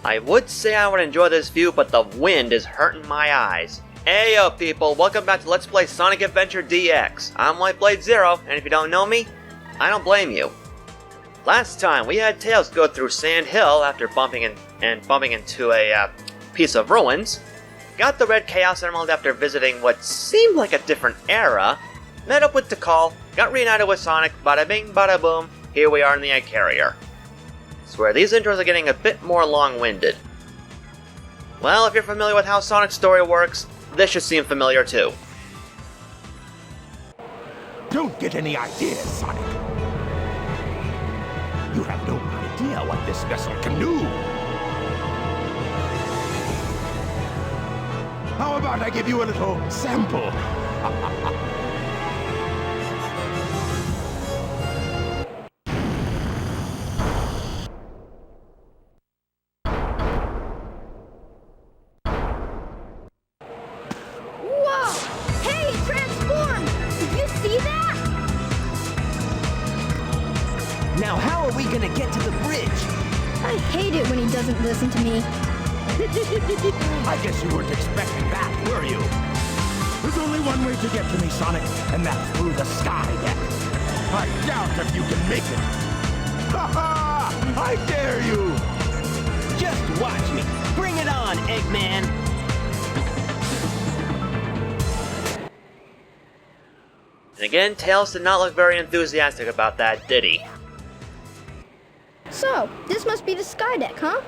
I would say I would enjoy this view, but the wind is hurting my eyes. Heyo people, welcome back to Let's Play Sonic Adventure DX. I'm WhiteBladeZero, and if you don't know me, I don't blame you. Last time, we had Tails go through Sand Hill after bumping into a piece of ruins, got the Red Chaos Emerald after visiting what seemed like a different era, met up with Tikal, got reunited with Sonic, bada bing, bada boom, here we are in the Egg Carrier. I swear, these intros are getting a bit more long-winded. Well, if you're familiar with how Sonic's story works, this should seem familiar too. Don't get any ideas, Sonic. You have no idea what this vessel can do. How about I give you a little sample? Now how are we gonna get to the bridge? I hate it when he doesn't listen to me. I guess you weren't expecting that, were you? There's only one way to get to me, Sonic, and that's through the sky deck. I doubt if you can make it. Ha ha! I dare you! Just watch me. Bring it on, Eggman! And again, Tails did not look very enthusiastic about that, did he? So, this must be the sky deck, huh?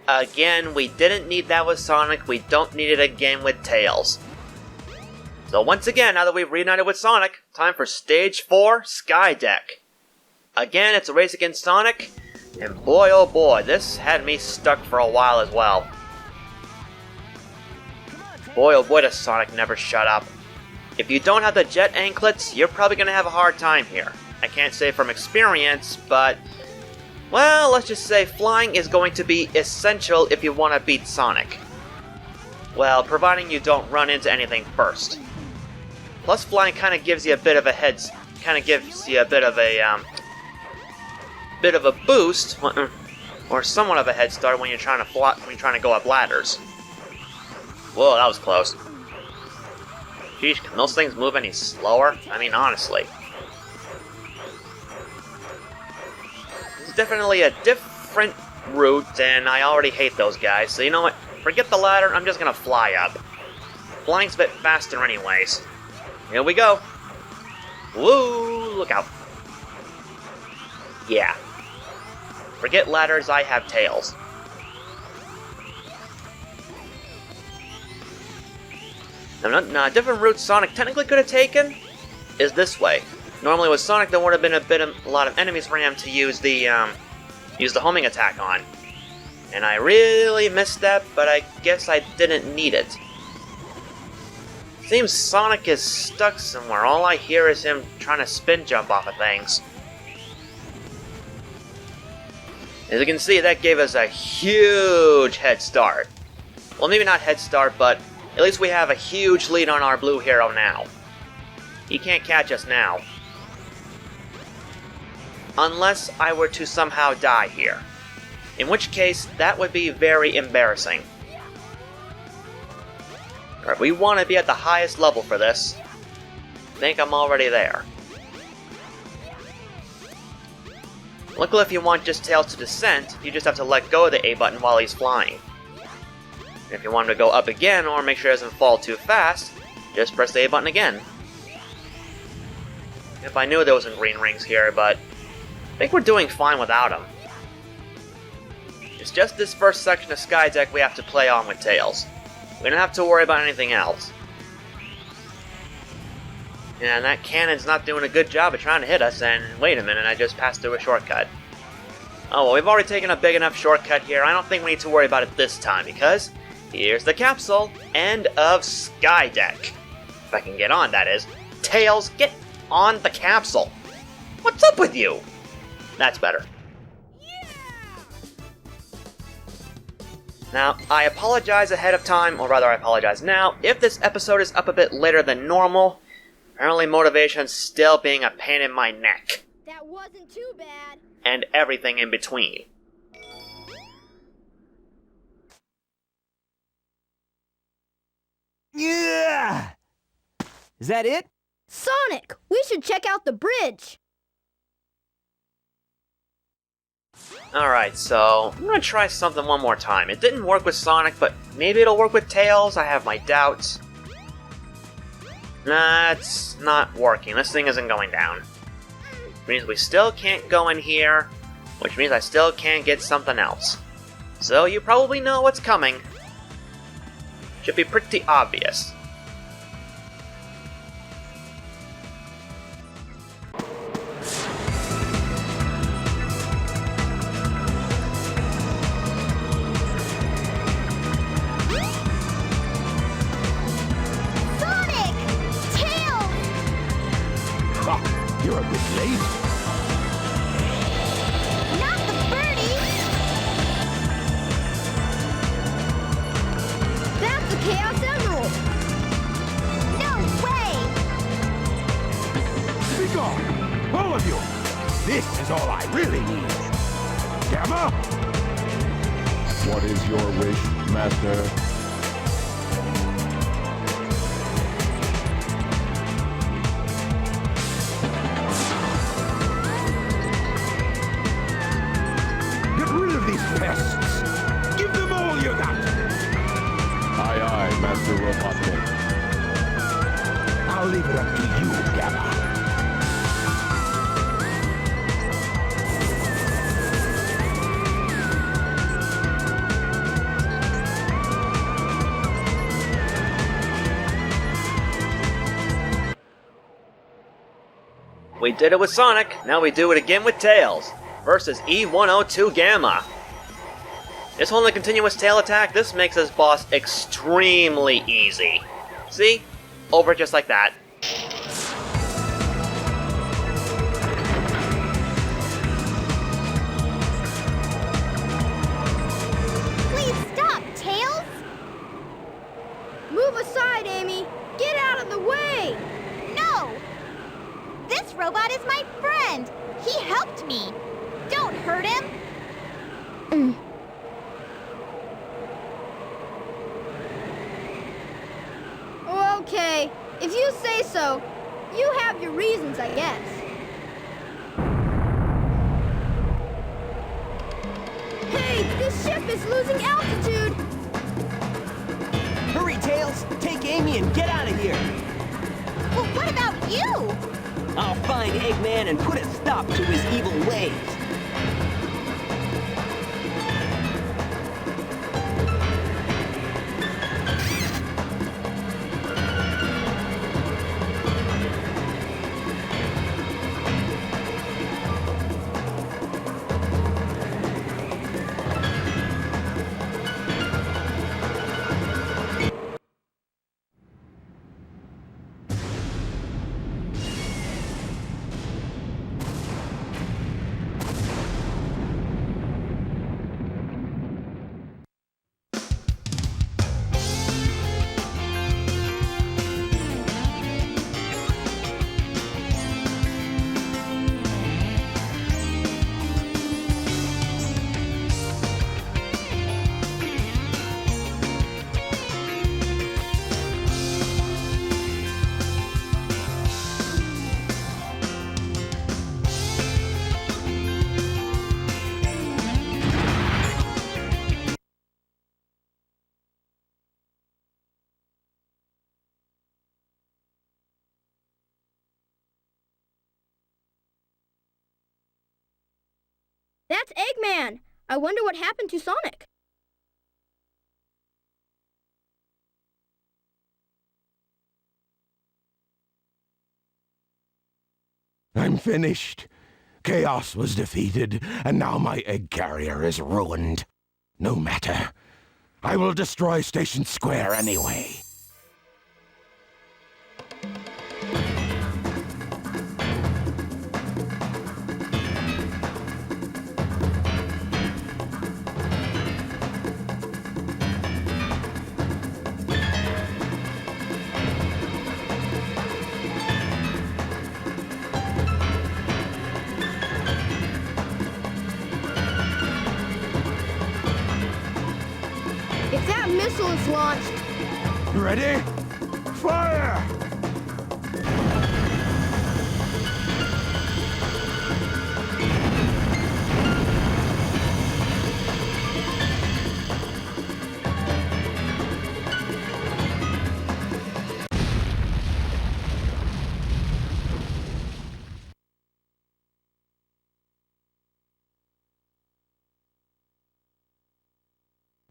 Again, we didn't need that with Sonic, we don't need it again with Tails. So once again, now that we've reunited with Sonic, time for Stage 4, Sky Deck. Again, it's a race against Sonic, and boy oh boy, this had me stuck for a while as well. Boy oh boy, does Sonic never shut up. If you don't have the jet anklets, you're probably going to have a hard time here. I can't say from experience, but, well, let's just say flying is going to be essential if you want to beat Sonic. Well, providing you don't run into anything first. Plus, flying kind of gives you a bit of a bit of a boost, or somewhat of a head start when you're trying to go up ladders. Whoa, that was close. Sheesh, can those things move any slower? I mean, honestly. Definitely a different route, and I already hate those guys, so you know what? Forget the ladder, I'm just gonna fly up. Flying's a bit faster anyways. Here we go. Woo! Look out. Yeah. Forget ladders, I have Tails. Now, a different route Sonic technically could have taken is this way. Normally with Sonic there would have been a lot of enemies for him to use the homing attack on. And I really missed that, but I guess I didn't need it. Seems Sonic is stuck somewhere. All I hear is him trying to spin jump off of things. As you can see, that gave us a huge head start. Well, maybe not head start, but at least we have a huge lead on our blue hero now. He can't catch us now. Unless I were to somehow die here. In which case, that would be very embarrassing. Alright, we want to be at the highest level for this. I think I'm already there. Luckily, if you want just Tails to descend, you just have to let go of the A button while he's flying. If you want him to go up again, or make sure he doesn't fall too fast, just press the A button again. If I knew there was some green rings here, but I think we're doing fine without them. It's just this first section of Sky Deck we have to play on with Tails. We don't have to worry about anything else. And that cannon's not doing a good job of trying to hit us, and wait a minute, I just passed through a shortcut. Oh well, we've already taken a big enough shortcut here, I don't think we need to worry about it this time, because here's the capsule, end of Sky Deck. If I can get on, that is. Tails, get on the capsule! What's up with you? That's better. Now, I apologize ahead of time, or rather I apologize now, if this episode is up a bit later than normal. Apparently motivation's still being a pain in my neck. That wasn't too bad. And everything in between. Yeah! Is that it? Sonic, we should check out the bridge. Alright, so I'm gonna try something one more time. It didn't work with Sonic, but maybe it'll work with Tails. I have my doubts. Nah, it's not working. This thing isn't going down. Which means we still can't go in here, which means I still can't get something else. So you probably know what's coming. Should be pretty obvious. Sonic! Tails! Ha! You're a bit late. Not the birdie! That's a Chaos Emerald! No way! Be gone, all of you. This is all I really need. Gamma? What is your wish, Master? Get rid of these pests. Give them all you got. Aye, aye, Master Robotnik. I'll leave it up to you, Gamma. We did it with Sonic, now we do it again with Tails. Versus E102 Gamma. This holding a continuous tail attack, this makes this boss extremely easy. See? Over just like that. Please stop, Tails! Move aside, Amy! Get out of the way! No! This robot is my friend! He helped me! Don't hurt him! Okay, if you say so. You have your reasons, I guess. Hey, this ship is losing altitude! Hurry, Tails! Take Amy and get out of here! Well, what about you? I'll find Eggman and put a stop to his evil ways. That's Eggman! I wonder what happened to Sonic. I'm finished. Chaos was defeated, and now my egg carrier is ruined. No matter. I will destroy Station Square anyway. If that missile is launched, Ready? fire!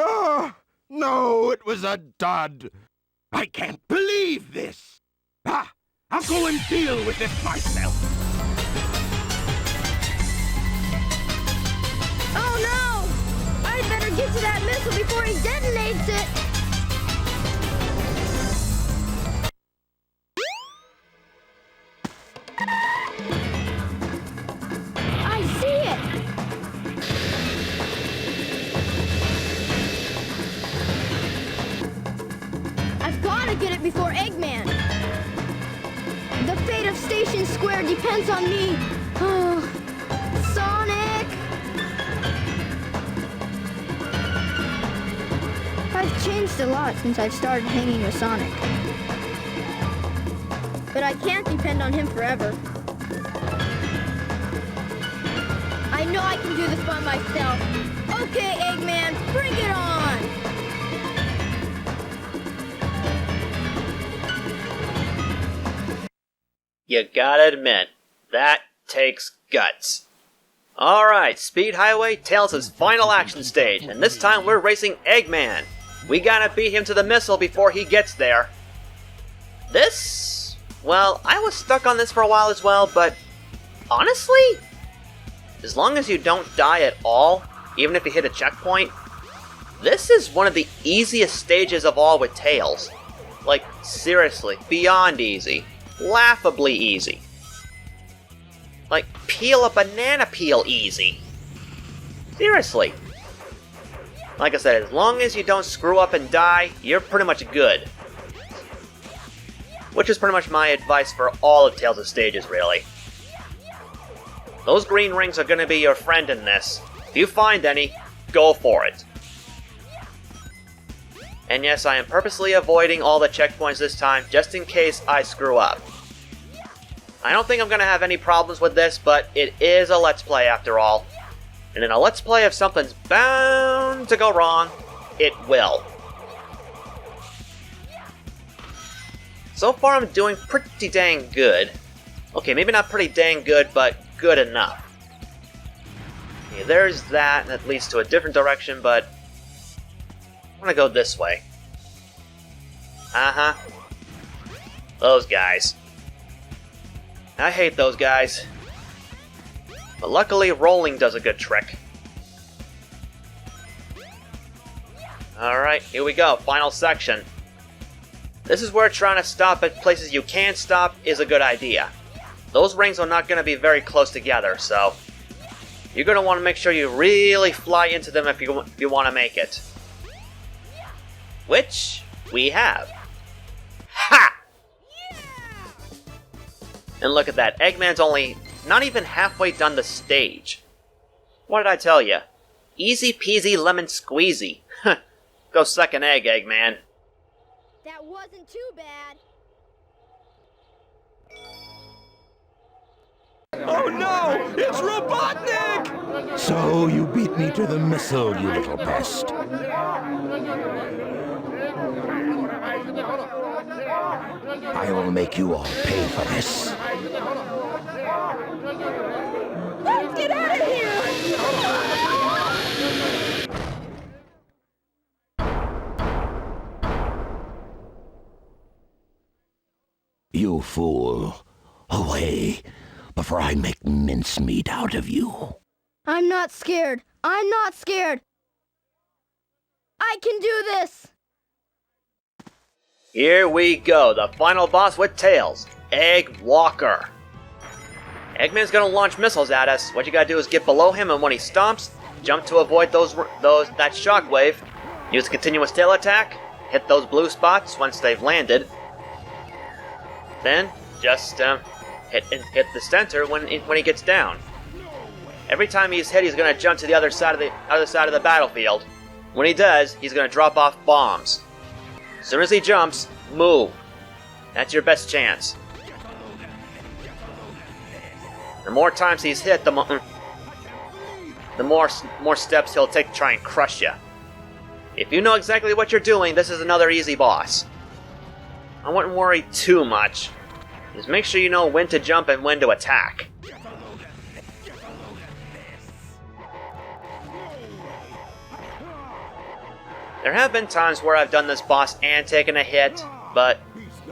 Oh, no, it was a dud. I can't believe this. I'll go and deal with this myself. Oh no! I'd better get to that missile before he detonates it! I see it! I've gotta get it before Eggman! The fate of Station Square depends on me! Oh, Sonic! I've changed a lot since I've started hanging with Sonic. But I can't depend on him forever. I know I can do this by myself. Okay, Eggman, bring it on! You gotta admit, that takes guts. Alright, Speed Highway Tails' final action stage, and this time we're racing Eggman. We gotta beat him to the missile before he gets there. This? Well, I was stuck on this for a while as well, but honestly, as long as you don't die at all, even if you hit a checkpoint, this is one of the easiest stages of all with Tails. Like, seriously, beyond easy. Laughably easy. Like, peel a banana peel easy. Seriously. Like I said, as long as you don't screw up and die, you're pretty much good. Which is pretty much my advice for all of Tails' stages, really. Those green rings are going to be your friend in this. If you find any, go for it. And yes, I am purposely avoiding all the checkpoints this time, just in case I screw up. I don't think I'm going to have any problems with this, but it is a Let's Play after all. And in a Let's Play, if something's bound to go wrong, it will. So far I'm doing pretty dang good. Okay, maybe not pretty dang good, but good enough. Okay, there's that, and that leads to a different direction, but I'm gonna go this way. Uh-huh. Those guys. I hate those guys. But luckily, rolling does a good trick. Alright, here we go. Final section. This is where trying to stop at places you can't stop is a good idea. Those rings are not going to be very close together, so you're going to want to make sure you really fly into them if you want to make it. Which we have. Ha! And look at that, Eggman's only not even halfway done the stage. What did I tell you? Easy peasy lemon squeezy. Go suck an egg, Eggman. That wasn't too bad. Oh no! It's Robotnik! So you beat me to the missile, you little pest. I will make you all pay for this. Let's get out of here! You fool. Away, before I make mincemeat out of you. I'm not scared. I'm not scared. I can do this. Here we go, the final boss with Tails, Egg Walker. Eggman's gonna launch missiles at us. What you gotta do is get below him, and when he stomps, jump to avoid that shockwave. Use a continuous tail attack. Hit those blue spots once they've landed. Then just hit the center when he gets down. Every time he's hit, he's gonna jump to the other side of the battlefield. When he does, he's gonna drop off bombs. As soon as he jumps, move. That's your best chance. The more times he's hit, the more steps he'll take to try and crush you. If you know exactly what you're doing, this is another easy boss. I wouldn't worry too much. Just make sure you know when to jump and when to attack. There have been times where I've done this boss and taken a hit, but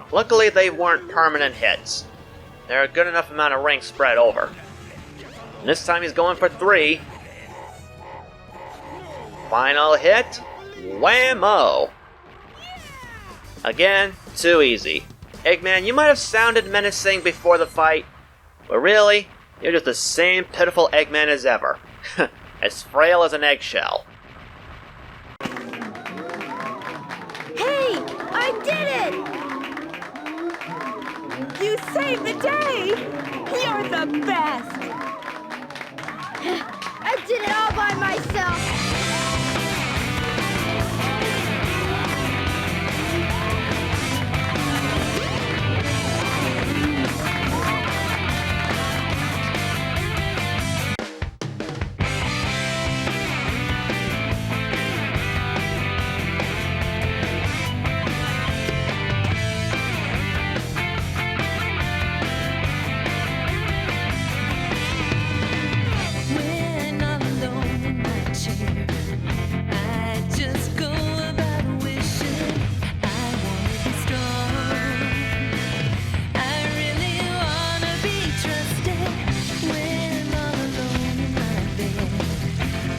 luckily they weren't permanent hits. They're a good enough amount of rings spread over. And this time he's going for 3. Final hit. Whammo! Again, too easy. Eggman, you might have sounded menacing before the fight, but really, you're just the same pitiful Eggman as ever. As frail as an eggshell. Hey, I did it! You saved the day! You're the best! I did it all by myself! When I'm alone in my chair, I just go about wishing I wanna be strong. I really wanna be trusted. When I'm alone in my bed,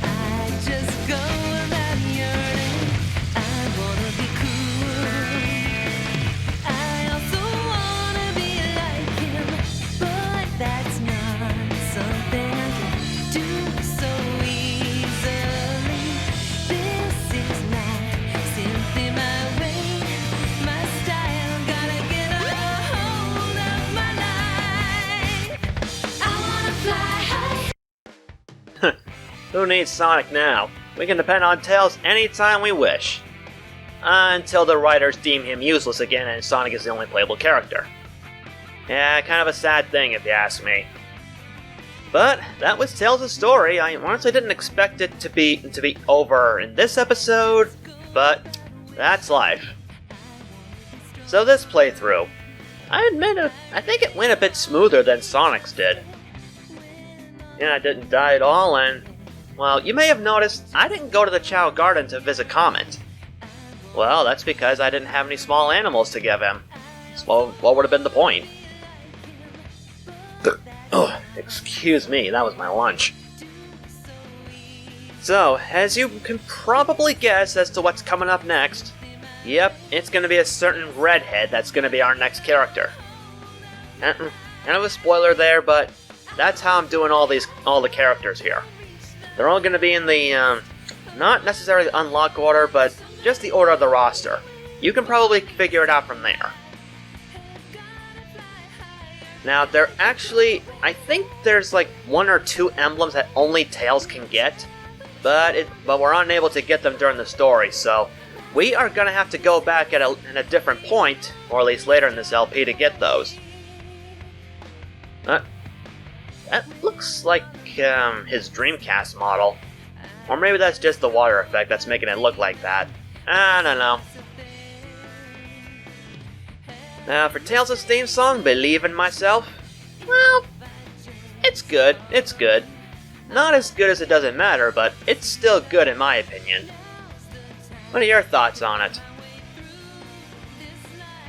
I just go about yearning. I wanna be cool. I also wanna be like him, but that's not something I can do so easily. This is not simply my way, my style. Gotta get a hold of my life. I wanna fly high. Who needs Sonic now? We can depend on Tails anytime we wish. Until the writers deem him useless again and Sonic is the only playable character. Yeah, kind of a sad thing if you ask me. But that was Tails' story. I honestly didn't expect it to be over in this episode, but that's life. So this playthrough, I admit I think it went a bit smoother than Sonic's did. Yeah, I didn't die at all, and well, you may have noticed I didn't go to the Chow Garden to visit Comet. Well, that's because I didn't have any small animals to give him. So what would have been the point? Oh, excuse me, that was my lunch. So, as you can probably guess as to what's coming up next, yep, it's going to be a certain redhead that's going to be our next character. Kind of a spoiler there, but that's how I'm doing all the characters here. They're all going to be in the, not necessarily the unlock order, but just the order of the roster. You can probably figure it out from there. Now, there actually, I think there's like 1 or 2 emblems that only Tails can get, but we're unable to get them during the story, so we are going to have to go back at a different point, or at least later in this LP, to get those. That looks like his Dreamcast model. Or maybe that's just the water effect that's making it look like that. I don't know. Now, for Tails' theme song, Believe in Myself, well, it's good, it's good. Not as good as It Doesn't Matter, but it's still good in my opinion. What are your thoughts on it?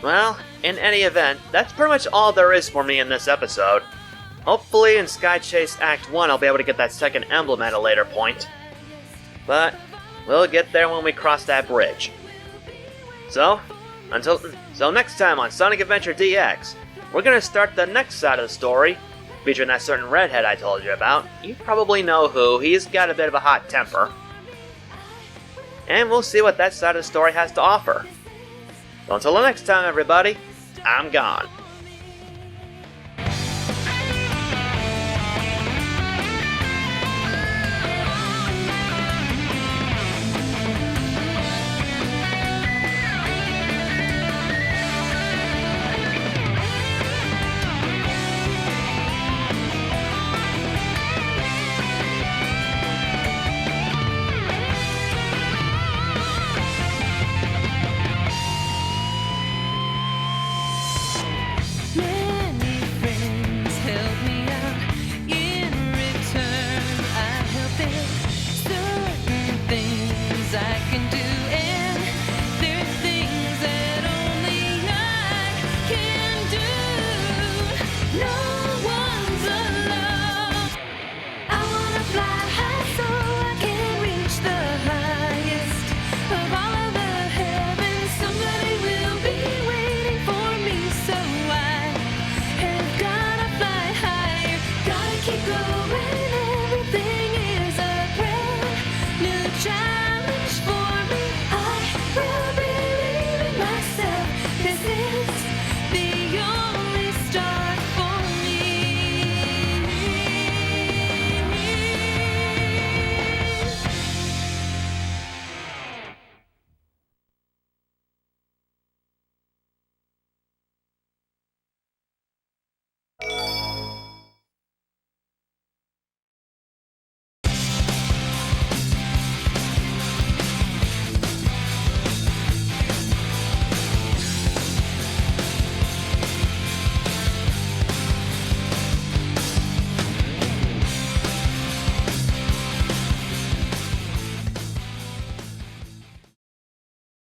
Well, in any event, that's pretty much all there is for me in this episode. Hopefully in Sky Chase Act 1 I'll be able to get that second emblem at a later point. But we'll get there when we cross that bridge. So next time on Sonic Adventure DX, we're going to start the next side of the story, featuring that certain redhead I told you about. You probably know who, he's got a bit of a hot temper. And we'll see what that side of the story has to offer. So until the next time, everybody, I'm gone.